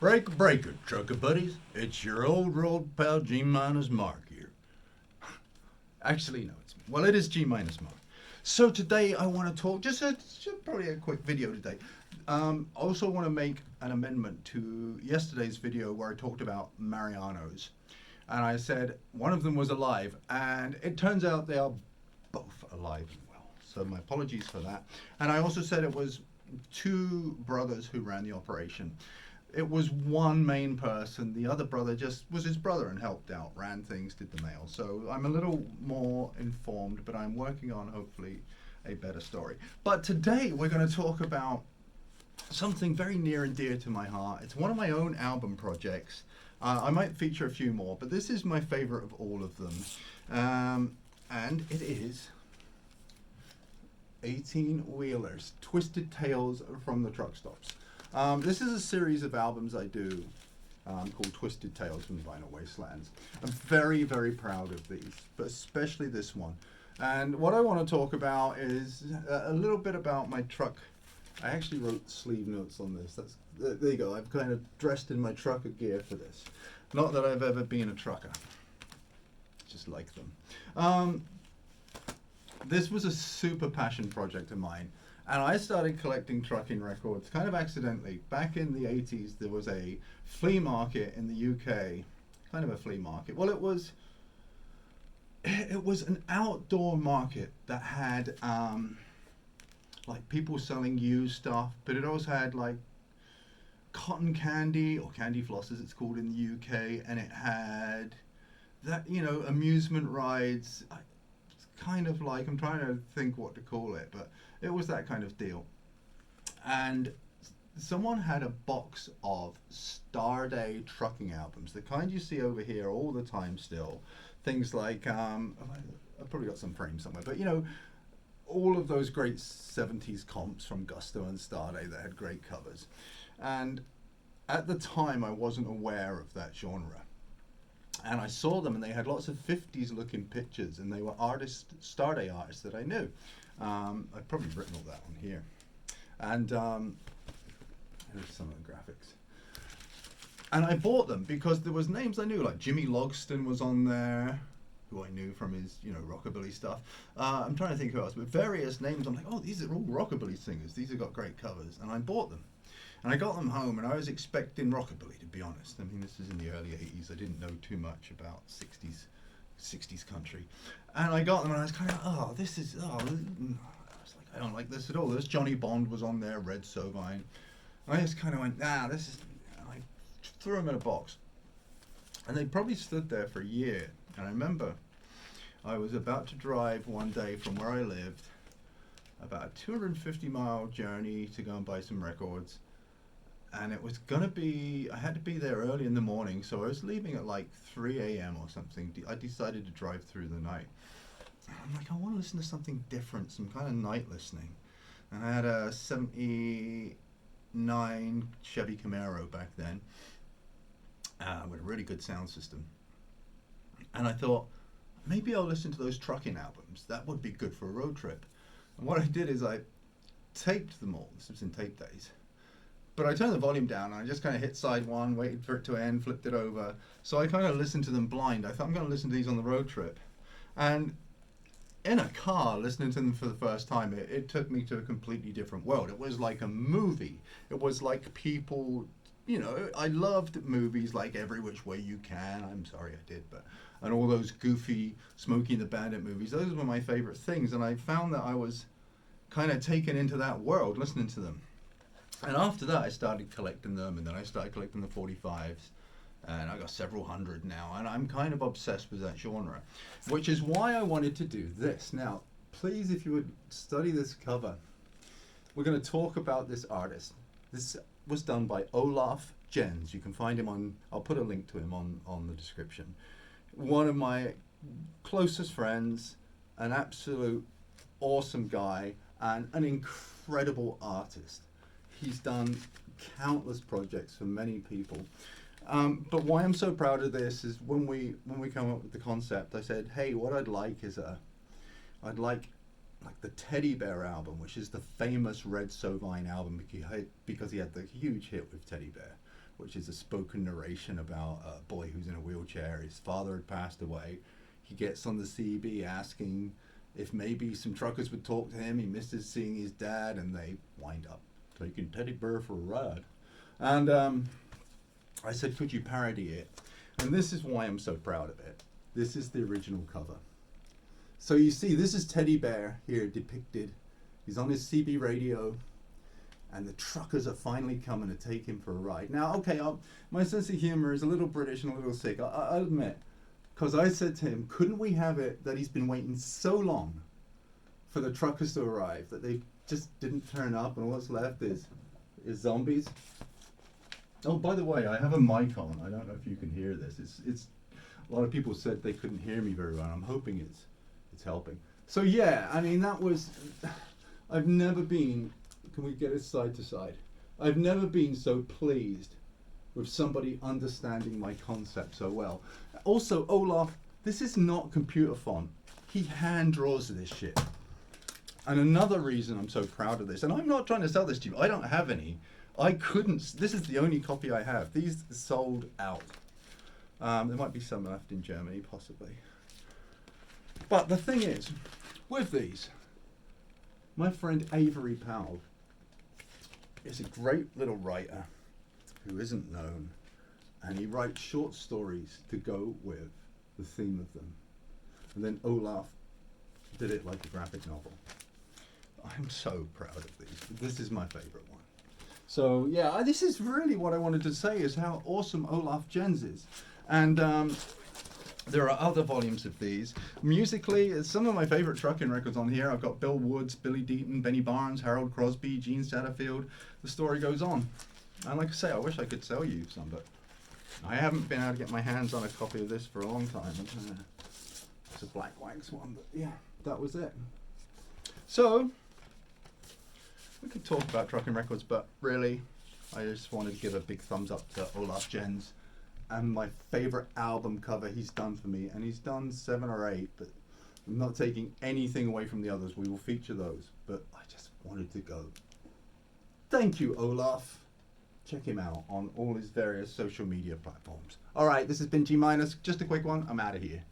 Breaker, trucker buddies. It's your old road pal G minus Mark here. Actually, no, it is G minus Mark. So today I want to talk, probably a quick video today. I also want to make an amendment to yesterday's video where I talked about Marianos. And I said one of them was alive, and it turns out they are both alive and well. So my apologies for that. And I also said it was two brothers who ran the operation. It was one main person. The other brother just was his brother and helped out, ran things, did the mail. So I'm a little more informed, but I'm working on hopefully a better story. But today we're going to talk about something very near and dear to my heart. It's one of my own album projects. I might feature a few more, but this is my favorite of all of them. And it is 18 Wheelers, Twisted Tales from the Truck Stops. This is a series of albums I do called Twisted Tales from the Vinyl Wastelands. I'm very, very proud of these, but especially this one. And what I want to talk about is a little bit about my truck. I actually wrote sleeve notes on this. There you go. I've kind of dressed in my trucker gear for this. Not that I've ever been a trucker. Just like them. This was a super passion project of mine. And I started collecting trucking records kind of accidentally. Back in the 80s, there was a flea market in the UK. Kind of a flea market. Well, it was an outdoor market that had like people selling used stuff, but it also had like cotton candy, or candy floss as it's called in the UK, and it had that, amusement rides. It's kind of like, I'm trying to think what to call it, but it was that kind of deal. And someone had a box of Star Day trucking albums, the kind you see over here all the time still. Things like, I've probably got some frames somewhere, but all of those great 70s comps from Gusto and Star Day that had great covers. And at the time, I wasn't aware of that genre. And I saw them, and they had lots of 50s looking pictures, and they were Star Day artists that I knew. I've probably written all that on here. And here's some of the graphics. And I bought them because there was names I knew, like Jimmy Logston was on there, who I knew from his, rockabilly stuff. I'm trying to think who else, but various names. I'm like, oh, these are all rockabilly singers. These have got great covers. And I bought them. And I got them home, and I was expecting rockabilly, to be honest. I mean, this is in the early 80s. I didn't know too much about 60s country. And I got them, and I was kind of, I was like, I don't like this at all. This Johnny Bond was on there, Red Sovine. And I just kind of went, this is, I threw them in a box. And they probably stood there for a year. And I remember I was about to drive one day from where I lived, about a 250-mile journey to go and buy some records. And it was going to be, I had to be there early in the morning, so I was leaving at like 3 a.m. or something. I decided to drive through the night. And I'm like, I want to listen to something different, some kind of night listening. And I had a 79 Chevy Camaro back then, with a really good sound system. And I thought, maybe I'll listen to those trucking albums. That would be good for a road trip. And what I did is I taped them all. This was in tape days. But I turned the volume down, and I just kind of hit side one, waited for it to end, flipped it over. So I kind of listened to them blind. I thought, I'm going to listen to these on the road trip. And in a car, listening to them for the first time, it took me to a completely different world. It was like a movie. It was like people, I loved movies like Every Which Way You Can. I'm sorry I did, but... And all those goofy Smokey and the Bandit movies. Those were my favorite things. And I found that I was kind of taken into that world listening to them. And after that, I started collecting them, and then I started collecting the 45s, and I got several hundred now, and I'm kind of obsessed with that genre, which is why I wanted to do this. Now, please, if you would study this cover, we're going to talk about this artist. This was done by Olaf. You can find him on, I'll put a link to him on the description. One of my closest friends, an absolute awesome guy, and an incredible artist. He's done countless projects for many people. But why I'm so proud of this is when we come up with the concept, I said, hey, what I'd like is I'd like the Teddy Bear album, which is the famous Red Sovine album because he had the huge hit with Teddy Bear. which is a spoken narration about a boy who's in a wheelchair. His father had passed away. He gets on the CB asking if maybe some truckers would talk to him. He misses seeing his dad, and they wind up taking Teddy Bear for a ride. And I said, could you parody it? And this is why I'm so proud of it. This is the original cover. So you see, this is Teddy Bear here depicted. He's on his CB radio, and the truckers are finally coming to take him for a ride. Now, okay, my sense of humor is a little British and a little sick, I'll admit. Because I said to him, couldn't we have it that he's been waiting so long for the truckers to arrive that they just didn't turn up, and what's left is zombies? Oh, by the way, I have a mic on. I don't know if you can hear this. It's a lot of people said they couldn't hear me very well. I'm hoping it's helping. So yeah, I mean, that was, I've never been, can we get it side to side? I've never been so pleased with somebody understanding my concept so well. Also, Olaf, this is not computer font. He hand draws this shit. And another reason I'm so proud of this, and I'm not trying to sell this to you, I don't have any. I couldn't, this is the only copy I have. These sold out. There might be some left in Germany, possibly. But the thing is, with these, my friend Avery Powell is a great little writer who isn't known, and he writes short stories to go with the theme of them. And then Olaf did it like a graphic novel. I'm so proud of these. This is my favorite one. So yeah, this is really what I wanted to say, is how awesome Olaf Jens is. And there are other volumes of these. Musically, some of my favorite trucking records on here. I've got Bill Woods, Billy Deaton, Benny Barnes, Harold Crosby, Gene Satterfield. The story goes on. And like I say, I wish I could sell you some, but I haven't been able to get my hands on a copy of this for a long time. It's a Black Wax one, but yeah, that was it. So, we could talk about trucking records, but really, I just wanted to give a big thumbs up to Olaf Jens and my favorite album cover he's done for me. And he's done 7 or 8, but I'm not taking anything away from the others. We will feature those, but I just wanted to go. Thank you, Olaf. Check him out on all his various social media platforms. All right, this has been G-. Just a quick one. I'm out of here.